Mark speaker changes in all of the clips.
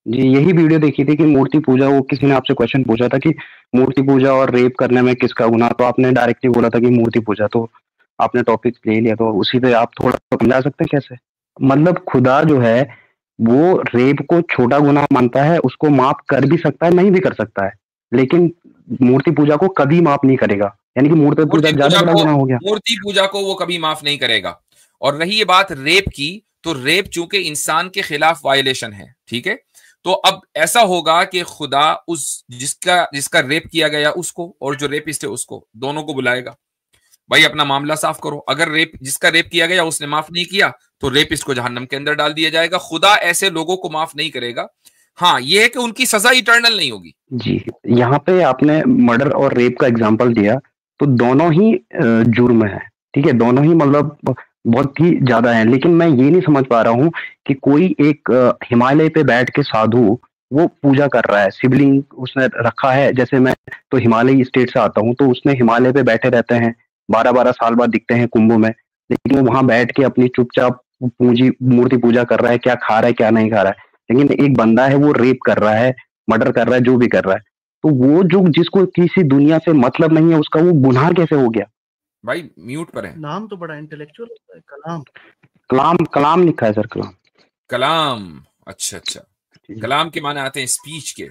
Speaker 1: जी, यही वीडियो देखी थी कि मूर्ति पूजा, वो किसी ने आपसे क्वेश्चन पूछा था कि मूर्ति पूजा और रेप करने में किसका गुनाह? तो आपने डायरेक्टली बोला था कि मूर्ति पूजा, तो आपने टॉपिक ले लिया, तो उसी पे आप थोड़ा समझा सकते हैं कैसे? मतलब खुदा जो है, वो रेप को छोटा गुनाह मानता है, उसको माफ़ कर भी सकता है, नहीं भी कर सकता है। लेकिन मूर्ति पूजा को कभी माफ़ नहीं करेगा। यानी कि मूर्ति पूजा ज़्यादा बड़ा गुनाह हो गया।
Speaker 2: मूर्ति पूजा को वो कभी माफ नहीं करेगा। और रही ये बात रेप की, तो रेप चूंकि इंसान के खिलाफ वायलेशन है, ठीक है, तो अब ऐसा होगा कि खुदा उस जिसका जिसका रेप किया गया उसको और जो रेपिस्ट है उसको, दोनों को बुलाएगा। भाई अपना मामला साफ करो। अगर रेप जिसका रेप किया गया उसने माफ नहीं किया, तो रेपिस्ट को जहन्नम के अंदर डाल दिया जाएगा। खुदा ऐसे लोगों को माफ नहीं करेगा। हाँ, ये है कि उनकी सजा इटर्नल नहीं होगी।
Speaker 1: जी, यहाँ पे आपने मर्डर और रेप का एग्ज़ाम्पल दिया, तो दोनों ही जुर्म है, ठीक है? दोनों ही मतलब बहुत ही ज़्यादा है, लेकिन मैं ये नहीं समझ पा रहा हूँ कि कोई एक हिमालय पे बैठ के साधु, वो पूजा कर रहा है, शिवलिंग उसने रखा है। जैसे मैं तो हिमालयी स्टेट से आता हूँ, तो उसमें हिमालय पे बैठे रहते हैं, 12-12 साल बाद दिखते हैं कुंभ में, लेकिन वो वहाँ बैठ के अपनी चुपचाप पूजी मूर्ति पूजा कर रहा है, क्या खा रहा है, क्या नहीं खा रहा है। लेकिन एक बंदा है, वो रेप कर रहा है, मर्डर कर रहा है, जो भी कर रहा है। तो वो जो जिसको किसी दुनिया से मतलब नहीं है, उसका वो गुनाह कैसे हो गया?
Speaker 2: भाई म्यूट पर है।
Speaker 3: नाम तो बड़ा इंटेलेक्चुअल होता है, कलाम।
Speaker 1: कलाम, कलाम लिखा है सर, कलाम।
Speaker 2: कलाम, अच्छा अच्छा। कलाम के माने आते हैं स्पीच के।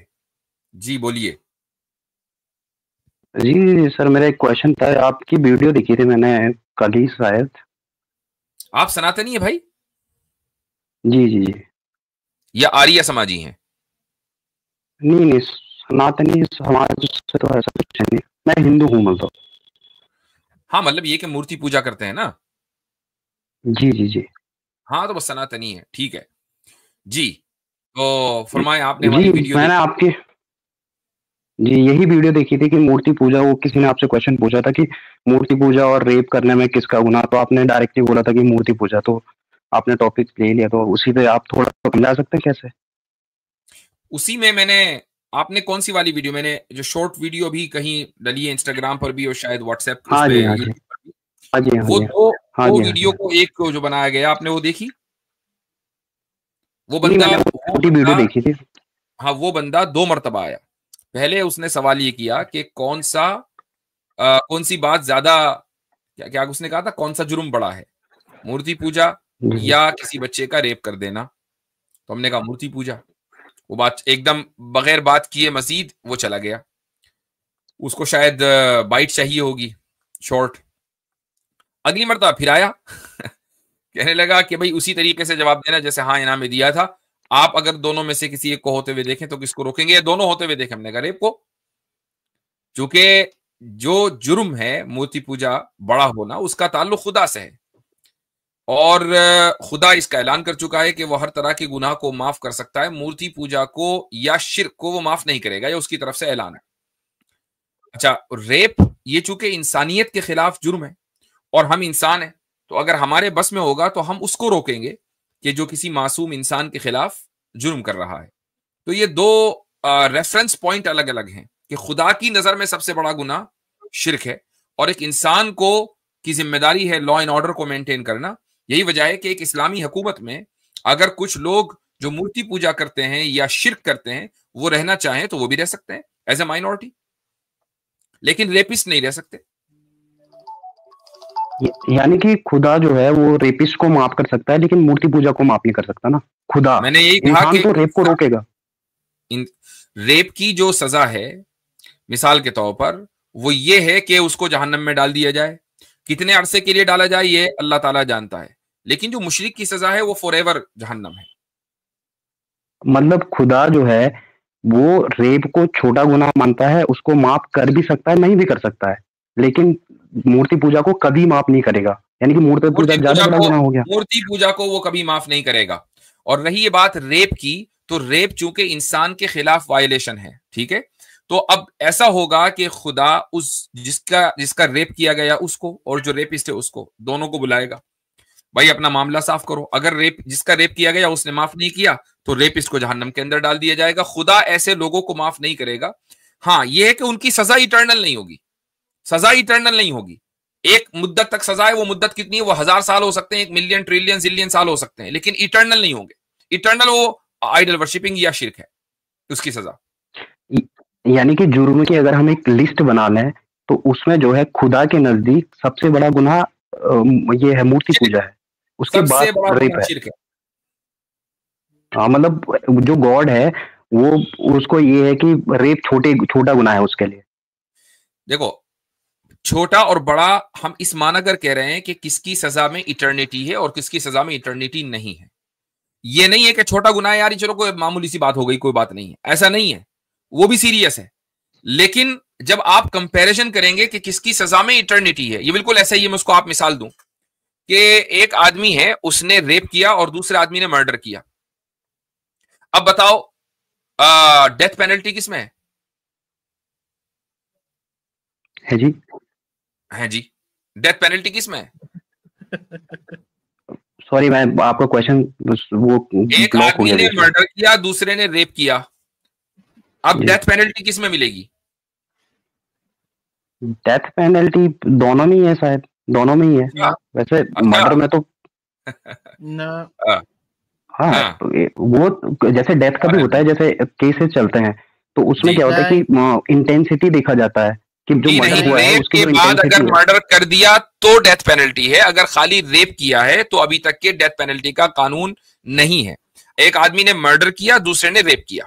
Speaker 2: जी बोलिए।
Speaker 1: जी सर, मेरा एक क्वेश्चन था। आपकी वीडियो देखी थी मैंने कल ही शायद।
Speaker 2: आप सनातनी है भाई
Speaker 1: जी जी जी।
Speaker 2: या आर्य समाजी हैं?
Speaker 1: नहीं नहीं, सनातनी समाज से तो ऐसा कुछ नहीं, मैं हिंदू हूँ मतलब।
Speaker 2: हाँ, मतलब ये कि मूर्ति पूजा करते हैं ना।
Speaker 1: जी जी जी।
Speaker 2: हाँ, तो बस सनातनी है, ठीक है जी। तो फरमाएं, आपने हमारी
Speaker 1: जी,
Speaker 2: वीडियो
Speaker 1: मैंने
Speaker 2: देखी?
Speaker 1: आपकी जी यही वीडियो देखी थी कि मूर्ति पूजा, वो किसी ने आपसे क्वेश्चन पूछा था कि मूर्ति पूजा और रेप करने में किसका गुनाह? तो आपने डायरेक्टली बोला था कि मूर्ति पूजा, तो आपने टॉपिक ले लिया, तो उसी पे आप थोड़ा समझा सकते हैं कैसे?
Speaker 2: उसी में मैंने, आपने कौन सी वाली वीडियो, मैंने जो शॉर्ट वीडियो भी कहीं डली है इंस्टाग्राम पर भी और शायद व्हाट्सएप उस
Speaker 1: हाँ
Speaker 2: पे
Speaker 1: जी, हाँ जी।
Speaker 2: यूट्यूब पर भी,
Speaker 1: हाँ जी, हाँ
Speaker 2: वो
Speaker 1: जी।
Speaker 2: दो
Speaker 1: हाँ
Speaker 2: दो
Speaker 1: जी, हाँ
Speaker 2: वीडियो
Speaker 1: जी।
Speaker 2: को एक को जो बनाया गया, आपने वो देखी? वो
Speaker 1: नहीं,
Speaker 2: बंदा
Speaker 1: मैंने वो
Speaker 2: वो
Speaker 1: छोटी वीडियो
Speaker 2: बंदा
Speaker 1: देखी थी।
Speaker 2: हाँ, वो बंदा 2 मर्तबा आया। पहले उसने सवाल ये किया कि कौन सी बात ज्यादा, क्या क्या उसने कहा था, कौन सा जुर्म बड़ा है, मूर्ति पूजा
Speaker 1: जी,
Speaker 2: या किसी बच्चे का रेप कर देना? तो हमने कहा मूर्ति पूजा। वो बात एकदम बगैर बात किए मजीद वो चला गया। उसको शायद बाइट चाहिए होगी, शॉर्ट। अगली मर्तबा फिर आया कहने लगा कि भाई उसी तरीके से जवाब देना जैसे हाँ इनाम में दिया था। आप अगर दोनों में से किसी एक को होते हुए देखें तो किसको रोकेंगे, या दोनों होते हुए देखें? हमने कहा रेप को। चूंकि जो जुर्म है मूर्ति पूजा बड़ा होना, उसका ताल्लुक खुदा से है, और खुदा इसका ऐलान कर चुका है कि वो हर तरह के गुनाह को माफ कर सकता है। मूर्ति पूजा को या शिर्क को वो माफ नहीं करेगा, ये उसकी तरफ से ऐलान है। अच्छा, रेप ये चूंकि इंसानियत के खिलाफ जुर्म है और हम इंसान हैं, तो अगर हमारे बस में होगा तो हम उसको रोकेंगे कि जो किसी मासूम इंसान के खिलाफ जुर्म कर रहा है। तो ये दो रेफरेंस पॉइंट अलग अलग हैं कि खुदा की नजर में सबसे बड़ा गुनाह शिर्क है, और एक इंसान को की जिम्मेदारी है लॉ एंड ऑर्डर को मेंटेन करना। यही वजह है कि एक इस्लामी हुकूमत में अगर कुछ लोग जो मूर्ति पूजा करते हैं या शिर्क करते हैं वो रहना चाहें तो वो भी रह सकते हैं एज ए माइनॉरिटी, लेकिन रेपिस्ट नहीं रह सकते।
Speaker 1: यानी कि खुदा जो है वो रेपिस्ट को माफ कर सकता है, लेकिन मूर्ति पूजा को माफ नहीं कर सकता ना खुदा।
Speaker 2: मैंने यही कहा
Speaker 1: इंसान
Speaker 2: कि
Speaker 1: तो रेप को रोकेगा।
Speaker 2: रेप की जो सजा है मिसाल के तौर पर वो ये है कि उसको जहन्नम में डाल दिया जाए। कितने अरसे के लिए डाला जाए ये अल्लाह ताला जानता है, लेकिन जो मुशरिक की सजा है वो फॉरएवर जहन्नम है।
Speaker 1: मतलब खुदा जो है, वो रेप को छोटा गुनाह मानता है, उसको माफ कर भी सकता है, नहीं भी कर सकता है, लेकिन मूर्ति पूजा को कभी माफ नहीं करेगा। यानी कि मूर्ति पूजा ज्यादा बड़ा गुनाह हो गया।
Speaker 2: मूर्ति पूजा को वो कभी माफ नहीं करेगा। और रही ये बात रेप की, तो रेप चूंकि इंसान के खिलाफ वायलेशन है, ठीक है, तो अब ऐसा होगा कि खुदा उस जिसका जिसका रेप किया गया उसको और जो रेपिस्ट है उसको, दोनों को बुलाएगा। भाई अपना मामला साफ करो। अगर जिसका रेप किया गया उसने माफ नहीं किया, तो रेपिस्ट को जहन्नम के अंदर डाल दिया जाएगा। खुदा ऐसे लोगों को माफ नहीं करेगा। हाँ, यह है कि उनकी सजा इटर्नल नहीं होगी। सजा इटर्नल नहीं होगी। एक मुद्दत तक सजा है, वो मुद्दत कितनी है? वो 1000 साल हो सकते हैं, 1 मिलियन ट्रिलियन जिलियन साल हो सकते हैं, लेकिन इटर्नल नहीं होंगे। इटर्नल वो आइडल वर्शिपिंग या शिर्क है, उसकी सजा।
Speaker 1: यानी कि जुर्म की अगर हम एक लिस्ट बना लें तो उसमें जो है खुदा के नजदीक सबसे बड़ा गुनाह ये है मूर्ति पूजा है, उसके
Speaker 2: सबसे
Speaker 1: बाद
Speaker 2: बड़ा
Speaker 1: रेप
Speaker 2: गुनाह
Speaker 1: है।
Speaker 2: शिर्क है।
Speaker 1: हाँ मतलब जो गॉड है वो उसको ये है कि रेप छोटा गुनाह है उसके लिए।
Speaker 2: देखो छोटा और बड़ा हम इस मानकर कह रहे हैं कि किसकी सजा में इटर्निटी है और किसकी सजा में इटर्निटी नहीं है। ये नहीं है कि छोटा गुनाह है यार, चलो कोई मामूली सी बात हो गई, कोई बात नहीं है, ऐसा नहीं है, वो भी सीरियस है। लेकिन जब आप कंपैरिजन करेंगे कि किसकी सजा में इटर्निटी है, ये बिल्कुल ऐसा ही है। मैं उसको आप मिसाल दूं कि एक आदमी है, उसने रेप किया और दूसरे आदमी ने मर्डर किया। अब बताओ डेथ पेनल्टी किसमें
Speaker 1: है जी?
Speaker 2: है जी, डेथ पेनल्टी किसमें है?
Speaker 1: सॉरी मैं आपका क्वेश्चन वो
Speaker 2: एक
Speaker 1: ब्लॉक हो
Speaker 2: आदमी
Speaker 1: गया
Speaker 2: ने
Speaker 1: बीच में।
Speaker 2: मर्डर किया, दूसरे ने रेप किया, अब
Speaker 1: जी।
Speaker 2: डेथ पेनल्टी किसमें मिलेगी?
Speaker 1: डेथ पेनल्टी दोनों में ही है शायद, दोनों में ही है
Speaker 2: अच्छा
Speaker 1: वैसे।
Speaker 2: अच्छा
Speaker 1: मर्डर में तो
Speaker 3: ना
Speaker 2: हाँ
Speaker 1: हाँ
Speaker 2: हाँ,
Speaker 1: तो वो जैसे डेथ का भी
Speaker 2: अरे
Speaker 1: होता है, जैसे केसेस चलते हैं तो उसमें
Speaker 2: जी
Speaker 1: क्या होता है कि इंटेंसिटी देखा जाता है कि जो
Speaker 2: जी नहीं,
Speaker 1: मर्डर हुआ है
Speaker 2: रेप
Speaker 1: उसकी
Speaker 2: के
Speaker 1: जो
Speaker 2: बाद अगर
Speaker 1: इंटेंसिटी है।
Speaker 2: मर्डर कर दिया तो डेथ पेनल्टी है, अगर खाली रेप किया है तो अभी तक के डेथ पेनल्टी का कानून नहीं है। एक आदमी ने मर्डर किया, दूसरे ने रेप किया,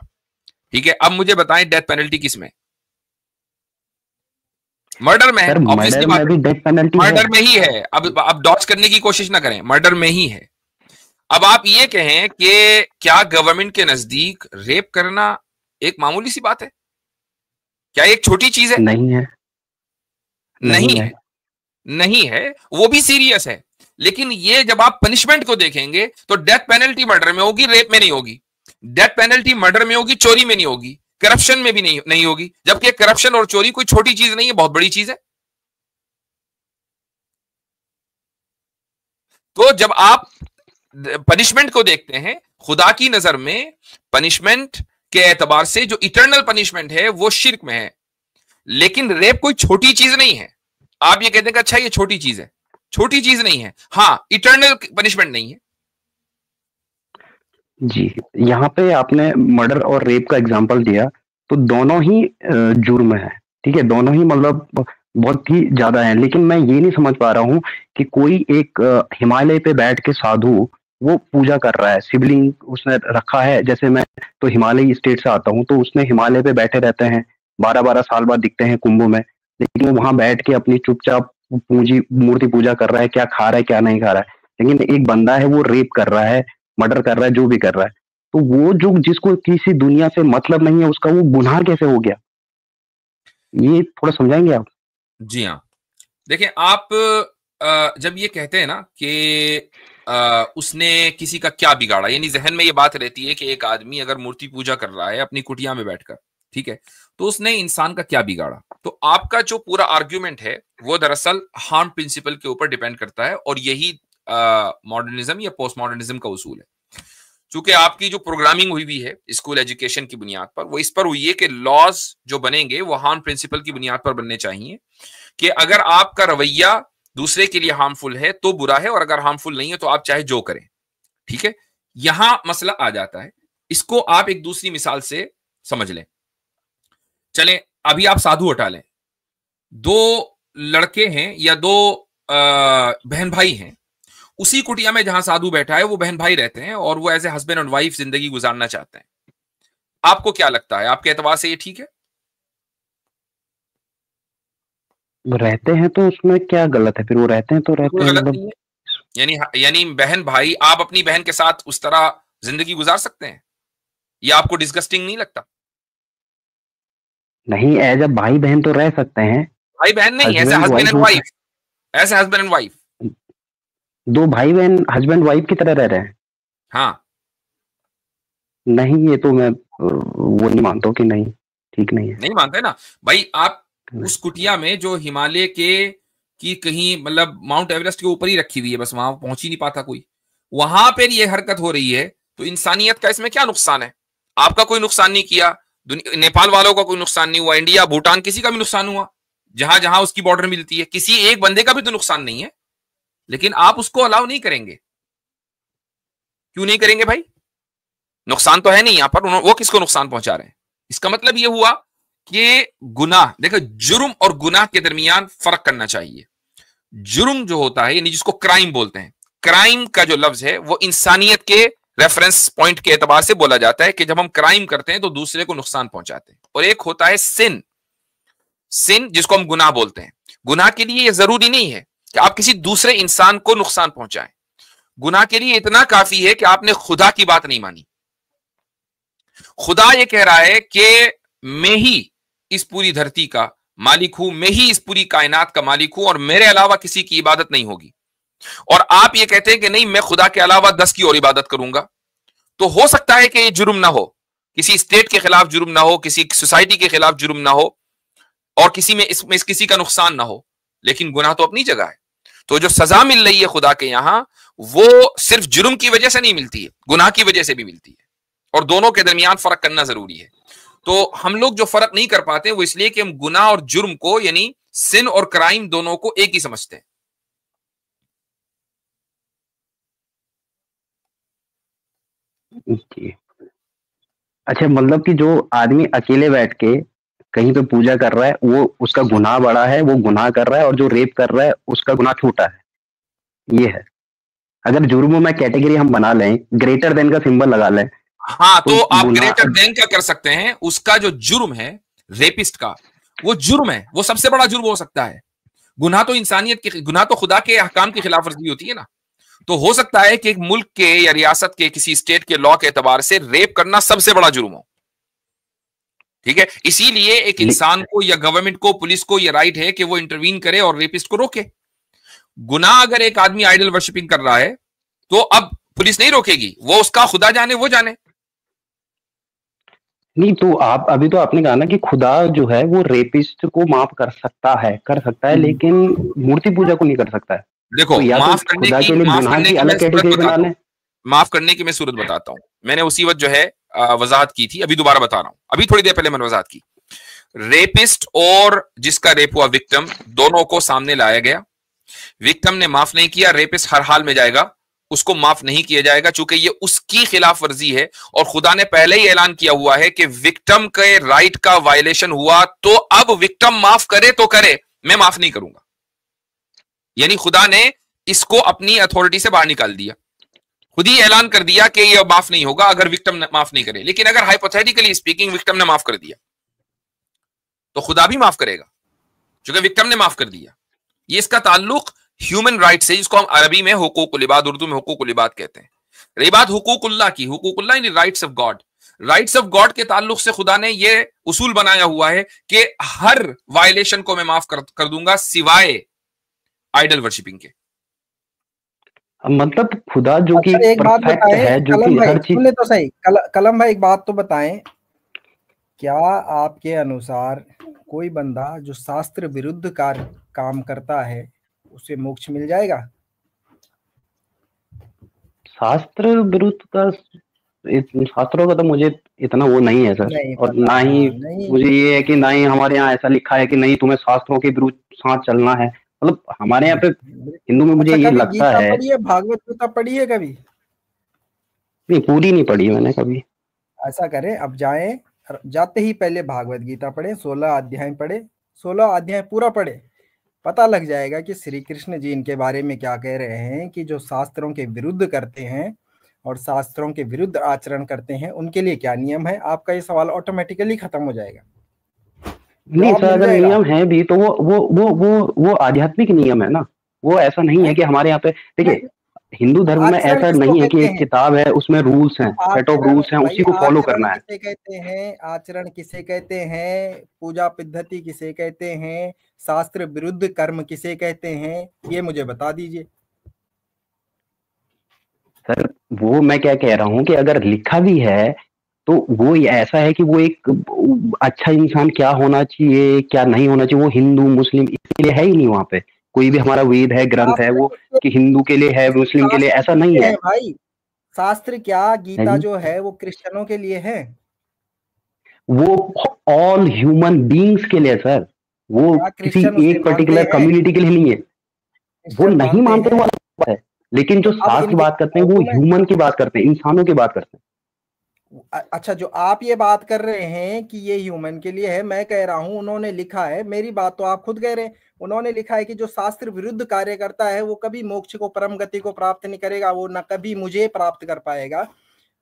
Speaker 2: ठीक है। अब मुझे बताएं डेथ पेनल्टी किसमें? मर्डर में है,
Speaker 1: सर
Speaker 2: ऑब्वियसली
Speaker 1: मर्डर
Speaker 2: बात
Speaker 1: में
Speaker 2: है,
Speaker 1: भी डेथ पेनल्टी है।
Speaker 2: मर्डर में ही है। अब डॉज करने की कोशिश ना करें, मर्डर में ही है। अब आप ये कहें कि क्या गवर्नमेंट के नजदीक रेप करना एक मामूली सी बात है? क्या एक छोटी चीज है?
Speaker 1: नहीं है,
Speaker 2: नहीं
Speaker 1: नहीं है।
Speaker 2: है, नहीं है, वो भी सीरियस है। लेकिन ये जब आप पनिशमेंट को देखेंगे तो डेथ पेनल्टी मर्डर में होगी, रेप में नहीं होगी। डेथ पेनल्टी मर्डर में होगी, चोरी में नहीं होगी, करप्शन में भी नहीं होगी। जबकि करप्शन और चोरी कोई छोटी चीज नहीं है, बहुत बड़ी चीज है। तो जब आप पनिशमेंट को देखते हैं खुदा की नजर में, पनिशमेंट के एतबार से जो इटर्नल पनिशमेंट है वो शिर्क में है। लेकिन रेप कोई छोटी चीज नहीं है। आप ये कहते हैं कि अच्छा ये छोटी चीज है, छोटी चीज नहीं है, हाँ इटर्नल पनिशमेंट नहीं है।
Speaker 1: जी, यहाँ पे आपने मर्डर और रेप का एग्जांपल दिया तो दोनों ही जुर्म है, ठीक है, दोनों ही मतलब बहुत ही ज्यादा है। लेकिन मैं ये नहीं समझ पा रहा हूँ कि कोई एक हिमालय पे बैठ के साधु वो पूजा कर रहा है, शिवलिंग उसने रखा है। जैसे मैं तो हिमालय स्टेट से आता हूँ तो उसमें हिमालय पे बैठे रहते हैं, 12-12 साल बाद दिखते हैं कुंभ में, लेकिन वो वहां बैठ के अपनी चुपचाप पूजी मूर्ति पूजा कर रहा है, क्या खा रहा है क्या नहीं खा रहा है। लेकिन एक बंदा है वो रेप कर रहा है, मर्डर कर रहा है, जो भी कर रहा है, तो वो जो जिसको किसी दुनिया से मतलब नहीं है उसका वो गुनाह कैसे हो गया, ये थोड़ा समझाएंगे आप?
Speaker 2: जी हाँ, देखिए आप जब ये कहते हैं ना कि उसने किसी का क्या बिगाड़ा, यानी जहन में ये बात रहती है कि एक आदमी अगर मूर्ति पूजा कर रहा है अपनी कुटिया में बैठकर, ठीक है, तो उसने इंसान का क्या बिगाड़ा। तो आपका जो पूरा आर्ग्यूमेंट है वो दरअसल हार्म प्रिंसिपल के ऊपर डिपेंड करता है, और यही मॉडर्निज्म या पोस्ट मॉडर्निज्म का उसूल है। चूंकि आपकी जो प्रोग्रामिंग हुई हुई है स्कूल एजुकेशन की बुनियाद पर, वो इस पर हुई है कि लॉज जो बनेंगे वो हार्म प्रिंसिपल की बुनियाद पर बनने चाहिए, कि अगर आपका रवैया दूसरे के लिए हार्मफुल है तो बुरा है, और अगर हार्मफुल नहीं है तो आप चाहे जो करें, ठीक है। यहां मसला आ जाता है। इसको आप एक दूसरी मिसाल से समझ लें। चलें अभी आप साधु हटा लें, दो लड़के हैं या दो बहन भाई हैं, उसी कुटिया में जहां साधु बैठा है वो बहन भाई रहते हैं, और वो as a husband and wife जिंदगी गुजारना चाहते हैं। आपको क्या लगता है, आपके एतबार से ये ठीक है?
Speaker 1: वो रहते हैं तो उसमें क्या गलत है? फिर वो रहते हैं तो रहते
Speaker 2: कोई
Speaker 1: हैं,
Speaker 2: गलत
Speaker 1: मतलब
Speaker 2: नहीं है। यानी बहन भाई, आप अपनी बहन के साथ उस तरह जिंदगी गुजार सकते हैं, ये आपको डिस्गस्टिंग नहीं लगता?
Speaker 1: नहीं, एज अ भाई बहन तो रह सकते हैं।
Speaker 2: भाई बहन नहीं, ऐसे
Speaker 1: husband
Speaker 2: husband
Speaker 1: wife
Speaker 2: and wife, ऐसे हस्बैंड एंड वाइफ।
Speaker 1: दो भाई बहन हस्बैंड वाइफ की तरह रह रहे हैं?
Speaker 2: हाँ,
Speaker 1: नहीं, ये तो मैं वो नहीं मानता हूँ कि नहीं, ठीक नहीं है।
Speaker 2: नहीं मानते ना भाई। आप उस कुटिया में जो हिमालय के की कहीं मतलब माउंट एवरेस्ट के ऊपर ही रखी हुई है, बस वहां पहुंच ही नहीं पाता कोई, वहां पर ये हरकत हो रही है, तो इंसानियत का इसमें क्या नुकसान है? आपका कोई नुकसान नहीं किया, नेपाल वालों का कोई नुकसान नहीं हुआ, इंडिया भूटान किसी का भी नुकसान हुआ, जहां जहां उसकी बॉर्डर मिलती है, किसी एक बंदे का भी तो नुकसान नहीं है। लेकिन आप उसको अलाउ नहीं करेंगे, क्यों नहीं करेंगे भाई? नुकसान तो है नहीं यहां पर, वो किसको नुकसान पहुंचा रहे हैं? इसका मतलब ये हुआ कि गुनाह, देखो जुर्म और गुनाह के दरमियान फर्क करना चाहिए। जुर्म जो होता है यानी जिसको क्राइम बोलते हैं, क्राइम का जो लफ्ज है वो इंसानियत के रेफरेंस पॉइंट के एतबार से बोला जाता है कि जब हम क्राइम करते हैं तो दूसरे को नुकसान पहुंचाते हैं। और एक होता है सिन, सिन जिसको हम गुनाह बोलते हैं। गुनाह के लिए यह जरूरी नहीं है कि आप किसी दूसरे इंसान को नुकसान पहुंचाएं। गुनाह के लिए इतना काफी है कि आपने खुदा की बात नहीं मानी। खुदा यह कह रहा है कि मैं ही इस पूरी धरती का मालिक हूं, मैं ही इस पूरी कायनात का मालिक हूं और मेरे अलावा किसी की इबादत नहीं होगी। और आप ये कहते हैं कि नहीं, मैं खुदा के अलावा 10 की और इबादत करूंगा। तो हो सकता है कि ये जुर्म ना हो, किसी स्टेट के खिलाफ जुर्म ना हो, किसी सोसाइटी के खिलाफ जुर्म ना हो और किसी में इसमें किसी का नुकसान ना हो, लेकिन गुनाह तो अपनी जगह है। तो जो सजा मिल रही है खुदा के यहां, वो सिर्फ जुर्म की वजह से नहीं मिलती है, गुनाह की वजह से भी मिलती है। और दोनों के दरमियान फर्क करना जरूरी है। तो हम लोग जो फर्क नहीं कर पाते वो इसलिए कि हम गुनाह और जुर्म को यानी सिन और क्राइम दोनों को एक ही समझते हैं।
Speaker 1: अच्छा, मतलब कि जो आदमी अकेले बैठ के कहीं पे पूजा कर रहा है वो उसका गुनाह बड़ा है, वो गुनाह कर रहा है, और जो रेप कर रहा है उसका गुनाह छोटा है, ये है। अगर जुर्मों में कैटेगरी हम बना लें, ग्रेटर देन का सिंबल लगा लें,
Speaker 2: हाँ, तो आप ग्रेटर देन का कर सकते हैं। उसका जो जुर्म है रेपिस्ट का, वो जुर्म है, वो सबसे बड़ा जुर्म हो सकता है। गुनाह तो इंसानियत के, गुनाह तो खुदा के अहकाम की खिलाफ वर्जी होती है ना। तो हो सकता है कि एक मुल्क के या रियासत के किसी स्टेट के लॉ के एतबार से रेप करना सबसे बड़ा जुर्म हो, ठीक है। इसीलिए एक इंसान को या गवर्नमेंट को, पुलिस को यह राइट है कि वो इंटरवीन करे और रेपिस्ट को रोके। गुनाह अगर एक आदमी आइडल वर्शिपिंग कर रहा है तो अब पुलिस नहीं रोकेगी, वो उसका खुदा जाने, वो जाने।
Speaker 1: नहीं, तो आप अभी तो आपने कहा ना कि खुदा जो है वो रेपिस्ट को माफ कर सकता है, लेकिन मूर्ति पूजा को नहीं कर सकता है।
Speaker 2: देखो,
Speaker 1: तो
Speaker 2: माफ करने की
Speaker 1: अलग कैटेगरी बना लें।
Speaker 2: माफ करने की मैं सूरत बताता हूं। मैंने उसी वक्त जो है वजाहत की थी, अभी दोबारा बता रहा हूं। अभी थोड़ी देर पहले मैंने वजाहत की। रेपिस्ट और जिसका रेप हुआ विक्टिम, दोनों को सामने लाया गया। विक्टिम ने माफ नहीं किया, रेपिस्ट हर हाल में जाएगा, उसको माफ नहीं किया जाएगा, चूंकि ये उसकी खिलाफ वर्जी है। और खुदा ने पहले ही ऐलान किया हुआ है कि विक्टिम के राइट का वायलेशन हुआ तो अब विक्टिम माफ करे तो करे, मैं माफ नहीं करूंगा। यानी खुदा ने इसको अपनी अथॉरिटी से बाहर निकाल दिया, खुद ही ऐलान कर दिया कि यह माफ नहीं होगा अगर विक्टिम माफ नहीं करे। लेकिन अगर हाइपोथेटिकली स्पीकिंग विक्टिम ने माफ कर दिया तो खुदा भी माफ करेगा, क्योंकि विक्टिम ने माफ कर दिया। ये इसका ताल्लुक ह्यूमन राइट्स है, जिसको हम अरबी में हुकूकुल इबाद, उर्दू में हुकूकुल इबाद कहते हैं। रही बात हुकूकुल्लाह की, हुकूकुल्लाह यानी rights of God. Rights of God के ताल्लुक से खुदा ने यह उसूल बनाया हुआ है कि हर वायलेशन को मैं माफ कर दूंगा सिवाय आइडल वर्शिपिंग के।
Speaker 1: मतलब खुदा जो कि
Speaker 4: एक बात बताएं,
Speaker 1: जो कि हर चीज
Speaker 4: सुनने तो सही। कलम भाई एक बात तो बताएं, क्या आपके अनुसार कोई बंदा जो शास्त्र विरुद्ध काम करता है उसे मोक्ष मिल जाएगा?
Speaker 1: शास्त्र विरुद्ध का, शास्त्रों का तो मुझे इतना वो नहीं है सर, और ना ही मुझे ये है कि ना ही हमारे यहाँ ऐसा लिखा है कि नहीं तुम्हें शास्त्रों के विरुद्ध साथ चलना है। मतलब हमारे यहाँ पे हिंदू में मुझे ये लगता है।
Speaker 4: भागवत गीता पढ़ी है कभी?
Speaker 1: नहीं, पूरी नहीं पढ़ी मैंने कभी।
Speaker 4: ऐसा करें, अब जाते ही पहले भागवत गीता पढ़े, 16 अध्याय पढ़े, 16 अध्याय पूरा पढ़े, पता लग जाएगा कि श्री कृष्ण जी इनके बारे में क्या कह रहे हैं कि जो शास्त्रों के विरुद्ध करते हैं और शास्त्रों के विरुद्ध आचरण करते हैं उनके लिए क्या नियम है। आपका ये सवाल ऑटोमेटिकली खत्म हो जाएगा।
Speaker 1: नहीं सर, अगर नियम है भी तो वो आध्यात्मिक नियम है ना, वो ऐसा नहीं है कि हमारे यहाँ पे, देखिए हिंदू धर्म में ऐसा नहीं है कि एक किताब है उसमें रूल्स हैं, सेट ऑफ रूल्स हैं, उसी को फॉलो करना है।
Speaker 4: किसे कहते हैं आचरण, किसे कहते हैं पूजा पद्धति, किसे कहते हैं शास्त्र विरुद्ध कर्म, किसे कहते हैं, ये मुझे बता दीजिए।
Speaker 1: सर वो मैं क्या कह रहा हूँ कि अगर लिखा भी है तो वो ऐसा है कि वो एक अच्छा इंसान क्या होना चाहिए क्या नहीं होना चाहिए, वो हिंदू मुस्लिम इसके लिए है ही नहीं। वहाँ पे कोई भी हमारा वेद है, ग्रंथ है, वो कि हिंदू के लिए है, मुस्लिम के लिए, ऐसा नहीं है
Speaker 4: भाई। शास्त्र क्या, गीता जो है वो क्रिश्चियनों के लिए है,
Speaker 1: वो ऑल ह्यूमन बीइंग्स के लिए सर, वो किसी एक पर्टिकुलर कम्युनिटी के लिए नहीं है। वो नहीं मानते वो है, लेकिन जो शास्त्र की बात करते हैं वो ह्यूमन की बात करते हैं, इंसानों की बात करते हैं।
Speaker 4: अच्छा, जो आप ये बात कर रहे हैं कि ये ह्यूमन के लिए है, मैं कह रहा हूं उन्होंने लिखा है, मेरी बात तो आप खुद कह रहे हैं, उन्होंने लिखा है कि जो शास्त्र विरुद्ध कार्य करता है वो कभी मोक्ष को, परम गति को प्राप्त नहीं करेगा, वो न कभी मुझे प्राप्त कर पाएगा।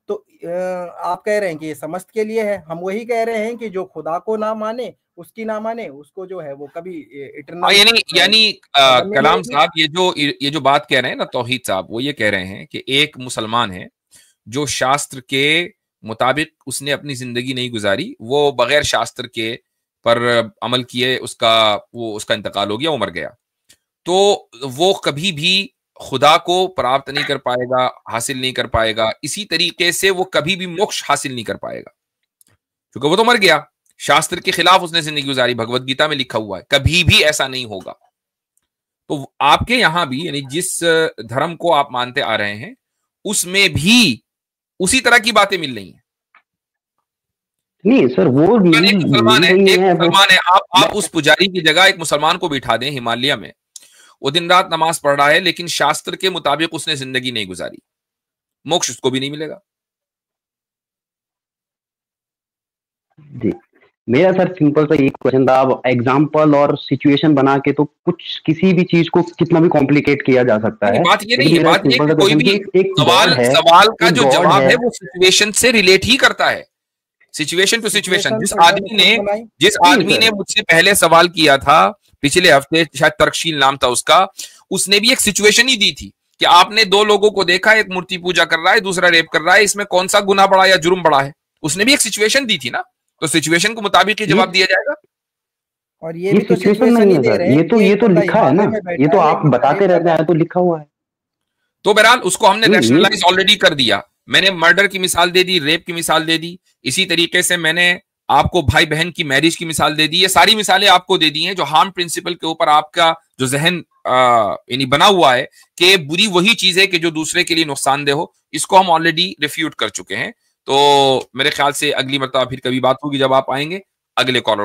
Speaker 4: तो आप कह रहे हैं कि ये समस्त के लिए है, हम वही कह रहे हैं कि जो खुदा को ना माने, उसकी ना माने, उसको जो है वो कभी इटरनल
Speaker 2: यानी कलाम साहब ये जो बात कह रहे हैं ना तौहीद साहब, वो ये कह रहे हैं कि एक मुसलमान है जो शास्त्र के मुताबिक उसने अपनी जिंदगी नहीं गुजारी, वो बगैर शास्त्र के पर अमल किए उसका इंतकाल हो गया, वो मर गया, तो वो कभी भी खुदा को प्राप्त नहीं कर पाएगा, हासिल नहीं कर पाएगा। इसी तरीके से वो कभी भी मोक्ष हासिल नहीं कर पाएगा, क्योंकि वो तो मर गया, शास्त्र के खिलाफ उसने जिंदगी गुजारी। भगवत गीता में लिखा हुआ है, कभी भी ऐसा नहीं होगा। तो आपके यहां भी, यानी जिस धर्म को आप मानते आ रहे हैं, उसमें भी उसी तरह की बातें मिल रही हैं।
Speaker 1: नहीं सर, वो
Speaker 2: एक मुसलमान है, आप उस पुजारी की जगह एक मुसलमान को बिठा दें हिमालय में, वो दिन रात नमाज पढ़ रहा है, लेकिन शास्त्र के मुताबिक उसने जिंदगी नहीं गुजारी, मोक्ष उसको भी नहीं मिलेगा।
Speaker 1: जी, मेरा सर सिंपल सा एक क्वेश्चन था। अब एग्जांपल और सिचुएशन बना के तो कुछ किसी भी चीज को कितना भी कॉम्प्लिकेट किया जा सकता है।
Speaker 2: बात ये नहीं है, बात ये कि कोई भी सवाल का जो जवाब है वो सिचुएशन से रिलेट ही करता है, सिचुएशन टू सिचुएशन। जिस आदमी ने मुझसे पहले सवाल किया था पिछले हफ्ते, शायद तर्कशील नाम था उसका, उसने भी एक सिचुएशन ही दी थी कि आपने दो लोगों को देखा, एक मूर्ति पूजा कर रहा है, दूसरा रेप कर रहा है, इसमें कौन सा गुनाह बड़ा या जुर्म बड़ा है? उसने भी एक सिचुएशन दी थी ना, तो सिचुएशन के मुताबिक ही जवाब दिया जाएगा।
Speaker 4: और ये भी तो सिचुएशन नहीं दे रहे हैं,
Speaker 1: ये तो लिखा है ना, ये तो आप बताते रहते हैं, तो लिखा हुआ है।
Speaker 2: तो बहरहाल उसको हमने रैशनलाइज ऑलरेडी कर दिया। मैंने मर्डर की मिसाल दे दी, रेप की मिसाल दे दी, इसी तरीके से मैंने आपको भाई बहन की मैरिज की मिसाल दे दी। ये सारी मिसालें आपको दे दी हैं जो हार्म प्रिंसिपल के ऊपर आपका जो जहन यानी बना हुआ है कि बुरी वही चीज है कि जो दूसरे के लिए नुकसानदेह हो, इसको हम ऑलरेडी रिफ्यूट कर चुके हैं। तो मेरे ख्याल से अगली मर्तबा फिर कभी बात होगी जब आप आएंगे। अगले कॉलर